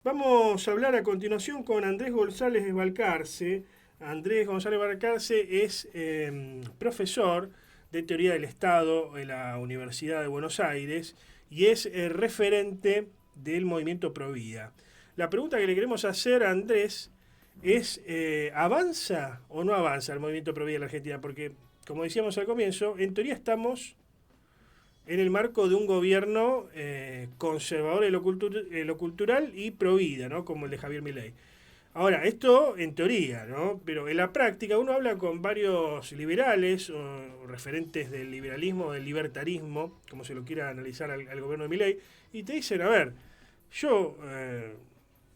Vamos a hablar a continuación con Andrés González Balcarce. Andrés González Balcarce es profesor de Teoría del Estado en la Universidad de Buenos Aires y es referente del movimiento Provida. La pregunta que le queremos hacer a Andrés es, ¿avanza o no avanza el movimiento Provida en la Argentina? Porque, como decíamos al comienzo, en teoría estamos en el marco de un gobierno conservador en lo cultural y pro vida, ¿no? Como el de Javier Milei. Ahora, esto en teoría, ¿no? Pero en la práctica uno habla con varios liberales o referentes del liberalismo, del libertarismo, como se lo quiera analizar al gobierno de Milei, y te dicen, a ver, yo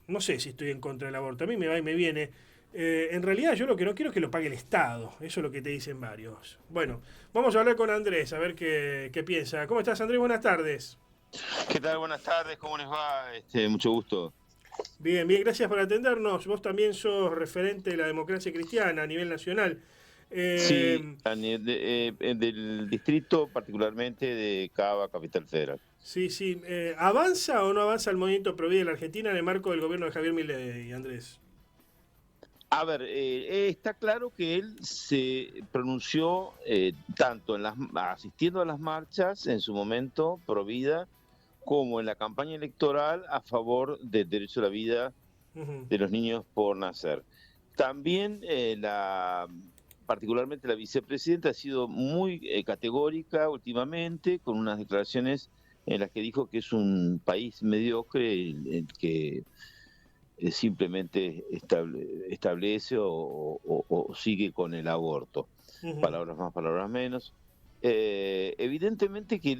no sé si estoy en contra del aborto, a mí me va y me viene. En realidad yo lo que no quiero es que lo pague el Estado, eso es lo que te dicen varios. Bueno, vamos a hablar con Andrés, a ver qué piensa. ¿Cómo estás, Andrés? Buenas tardes. ¿Qué tal? Buenas tardes, ¿cómo les va? Mucho gusto. Bien, bien, gracias por atendernos. Vos también sos referente de la democracia cristiana a nivel nacional. Sí, Eh, del distrito, particularmente de Cava, Capital Federal. sí, sí. ¿Avanza o no avanza el movimiento pro vida en la Argentina en el marco del gobierno de Javier Milei, Andrés? A ver, está claro que él se pronunció tanto asistiendo a las marchas en su momento pro vida, como en la campaña electoral a favor del derecho a la vida Ujú. de los niños por nacer. También particularmente la vicepresidenta ha sido muy categórica últimamente, con unas declaraciones en las que dijo que es un país mediocre el que simplemente establece o sigue con el aborto. Ujú. Palabras más, palabras menos. Evidentemente que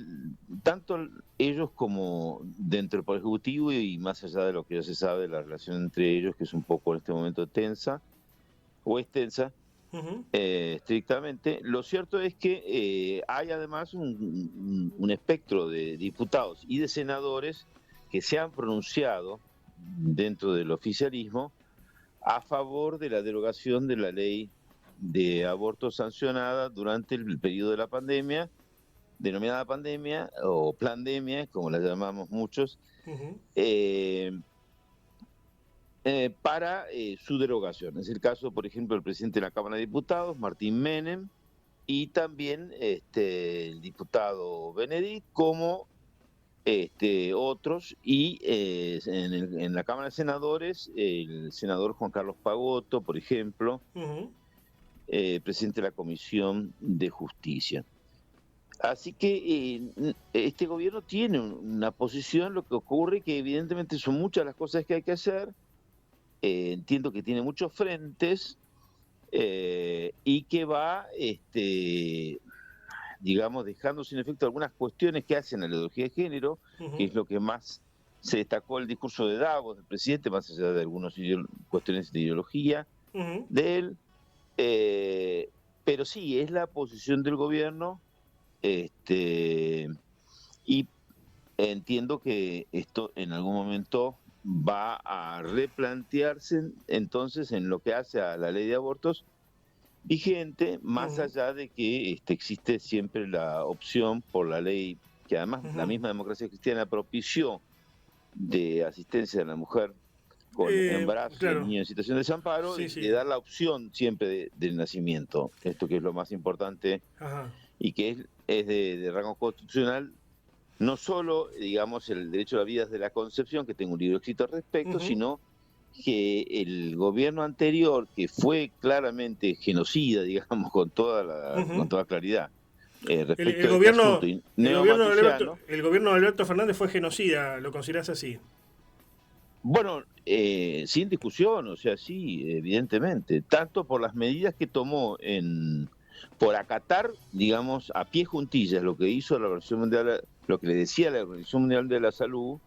tanto ellos como dentro del Poder Ejecutivo y más allá de lo que ya se sabe de la relación entre ellos, que es un poco en este momento tensa o extensa, Ujú. estrictamente, lo cierto es que hay además un espectro de diputados y de senadores que se han pronunciado dentro del oficialismo a favor de la derogación de la ley de aborto sancionada durante el periodo de la pandemia, denominada pandemia o plandemia, como la llamamos muchos, Ujú. eh, para su derogación. Es el caso, por ejemplo, del presidente de la Cámara de Diputados, Martín Menem, y también el diputado Benedict, como otros, y en la Cámara de Senadores, el senador Juan Carlos Pagotto, por ejemplo, Ujú. presidente de la Comisión de Justicia. Así que este gobierno tiene una posición, lo que ocurre que evidentemente son muchas las cosas que hay que hacer, entiendo que tiene muchos frentes y que va, digamos, dejando sin efecto algunas cuestiones que hacen a la ideología de género, que Ujú. es lo que más se destacó el discurso de Davos, del presidente, más allá de algunas cuestiones de ideología Ujú. de él. Eh, pero sí, es la posición del gobierno, y entiendo que esto en algún momento va a replantearse entonces en lo que hace a la ley de abortos vigente, más Ujú. allá de que existe siempre la opción por la ley que además la Ujú. misma democracia cristiana propició de asistencia a la mujer con embarazo y al Claro, niño en situación de desamparo, sí, de sí. dar la opción siempre del nacimiento, esto que es lo más importante Ajá. y que es de rango constitucional, no solo, digamos, el derecho a la vida desde la concepción, que tengo un libro escrito al respecto, Ujú. sino que el gobierno anterior, que fue claramente genocida, digamos, con Ujú. toda claridad, El, respecto el de este asunto, gobierno, y el gobierno de Alberto, neomatusiano, el gobierno de Alberto Fernández fue genocida, ¿lo considerás así? bueno, sin discusión, o sea, sí, evidentemente, tanto por las medidas que tomó por acatar, digamos, a pie juntillas lo que hizo la Organización Mundial, lo que le decía la Organización Mundial de la Salud,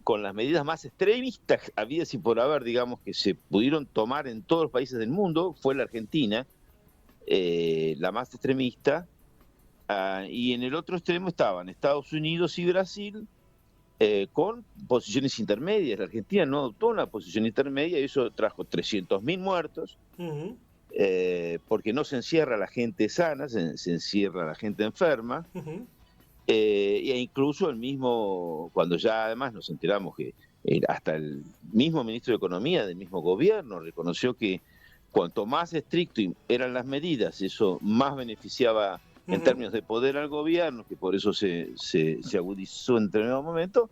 con las medidas más extremistas habidas y por haber, digamos, que se pudieron tomar en todos los países del mundo, fue la Argentina, la más extremista, y en el otro extremo estaban Estados Unidos y Brasil, con posiciones intermedias. La Argentina no adoptó una posición intermedia y eso trajo 300.000 muertos, Ujú. porque no se encierra a la gente sana, se encierra a la gente enferma. Ujú. E incluso el mismo, cuando ya además nos enteramos que hasta el mismo ministro de Economía del mismo gobierno reconoció que cuanto más estricto eran las medidas, eso más beneficiaba en términos de poder al gobierno, que por eso se agudizó en determinado momento.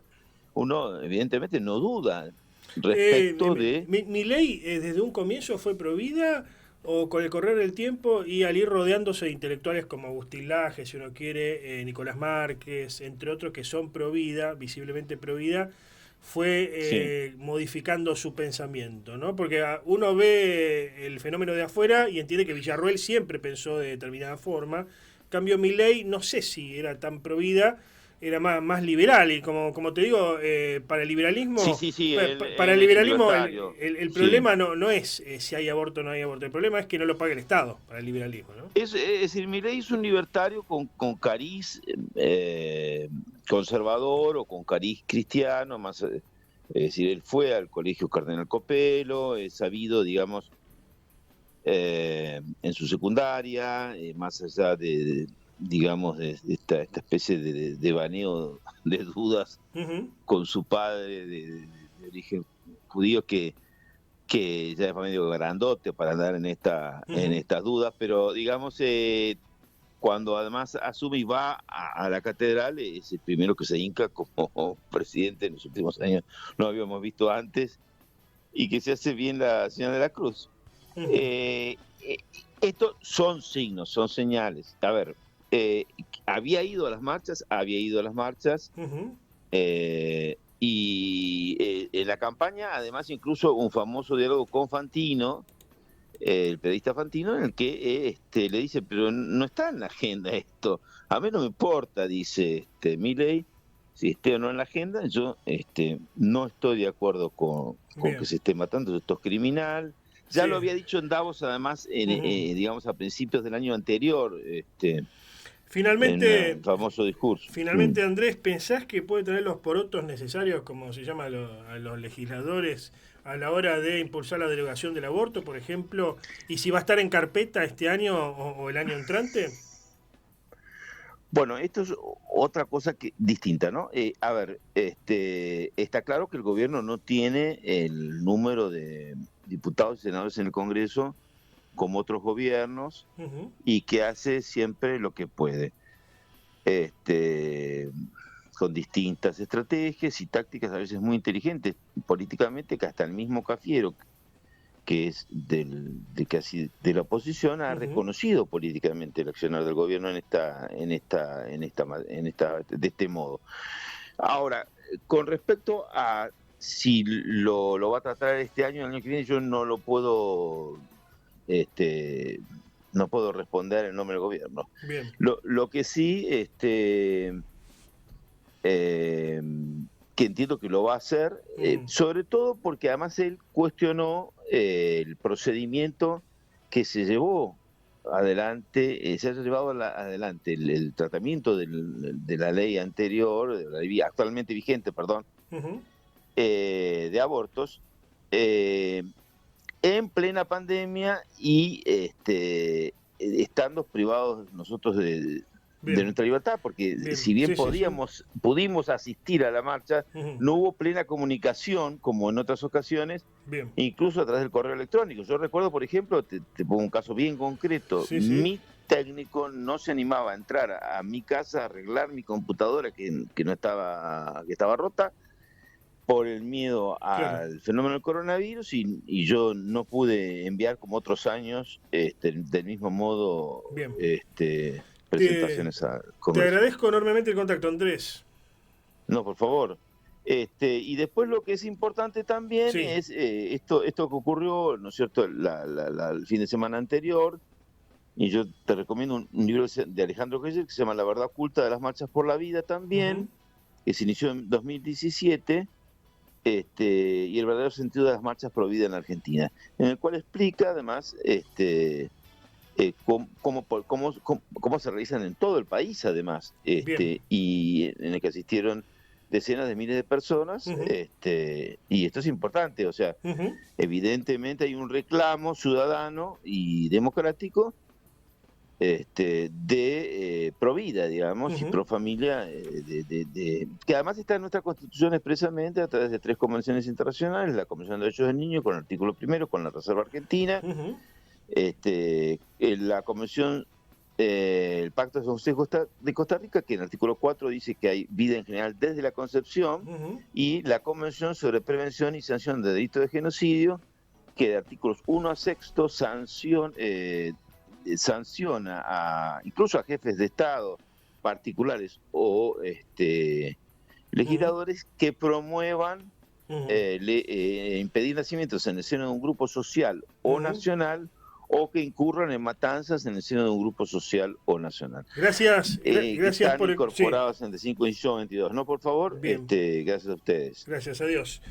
Uno evidentemente no duda respecto de... ¿Milei desde un comienzo fue provida o con el correr del tiempo y al ir rodeándose de intelectuales como Agustín Laje, si uno quiere, Nicolás Márquez, entre otros que son provida, visiblemente provida, fue modificando su pensamiento, ¿no? Porque uno ve el fenómeno de afuera y entiende que Villarroel siempre pensó de determinada forma. En cambio, Milei no sé si era tan provida, era más liberal, y como te digo, para el liberalismo, para el es un liberalismo libertario. el problema no es si hay aborto o no hay aborto, el problema es que no lo pague el Estado para el liberalismo, ¿no? Es decir, Milei es un libertario con cariz conservador o con cariz cristiano, más, es decir, él fue al colegio Cardenal Copelo, es sabido, digamos, en su secundaria, más allá digamos, de esta especie de baneo de dudas con su padre de origen judío que ya es medio grandote para andar en estas dudas, pero digamos, cuando además asume y va a la catedral, es el primero que se hinca como presidente en los últimos años, no habíamos visto antes, y que se hace bien la señal de la cruz. Estos son signos, son señales. A ver, había ido a las marchas, y en la campaña, además, incluso un famoso diálogo con Fantino, el periodista Fantino, en el que le dice, pero no está en la agenda esto. A mí no me importa, dice Milei, si esté o no en la agenda, yo no estoy de acuerdo con que se esté matando, esto es criminal. Ya lo había dicho en Davos, además, digamos, a principios del año anterior, Finalmente, en el famoso discurso. Finalmente, Andrés, ¿pensás que puede tener los porotos necesarios, como se llama a los legisladores, a la hora de impulsar la derogación del aborto, por ejemplo? ¿Y si va a estar en carpeta este año o el año entrante? Bueno, esto es otra cosa distinta, ¿no? A ver, está claro que el gobierno no tiene el número de diputados y senadores en el Congreso como otros gobiernos y que hace siempre lo que puede, con distintas estrategias y tácticas a veces muy inteligentes políticamente, que hasta el mismo Cafiero, que es de la oposición, ha reconocido políticamente el accionar del gobierno de este modo. Ahora, con respecto a si lo va a tratar este año o el año que viene, yo no lo puedo no puedo responder en nombre del gobierno. Bien. Lo que sí, que entiendo que lo va a hacer, sobre todo porque además él cuestionó el procedimiento que se llevó adelante, se ha llevado adelante el tratamiento de la ley anterior, de la ley actualmente vigente, perdón, de abortos, en plena pandemia y estando privados nosotros de nuestra libertad, porque si bien pudimos asistir a la marcha, no hubo plena comunicación como en otras ocasiones, incluso a través del correo electrónico. Yo recuerdo, por ejemplo, te pongo un caso bien concreto, mi técnico no se animaba a entrar a mi casa a arreglar mi computadora que estaba rota, por el miedo al fenómeno del coronavirus, y yo no pude enviar como otros años del mismo modo presentaciones al Congreso. Te agradezco enormemente el contacto, Andrés. No, por favor. Y después lo que es importante también es esto que ocurrió, ¿no es cierto?, el fin de semana anterior, y yo te recomiendo un libro de Alejandro Geyer que se llama La verdad oculta de las marchas por la vida también, que se inició en 2017, y el verdadero sentido de las marchas pro vida en Argentina, en el cual explica además cómo se realizan en todo el país además, y en el que asistieron decenas de miles de personas, y esto es importante, o sea, evidentemente hay un reclamo ciudadano y democrático de Provida, digamos, y Profamilia, que además está en nuestra Constitución expresamente a través de 3 convenciones internacionales: la Convención de Derechos del Niño, con el artículo 1, con la Reserva Argentina, la Convención, el Pacto de San José de Costa Rica, que en el artículo 4 dice que hay vida en general desde la concepción, y la Convención sobre Prevención y Sanción de Delitos de Genocidio, que de artículos 1 a 6 sanciona incluso a jefes de Estado particulares o legisladores que promuevan impedir nacimientos en el seno de un grupo social o nacional, o que incurran en matanzas en el seno de un grupo social o nacional. Gracias, gracias que están por incorporados en el 5, 18, 22. No, por favor, gracias a ustedes. Gracias a Dios.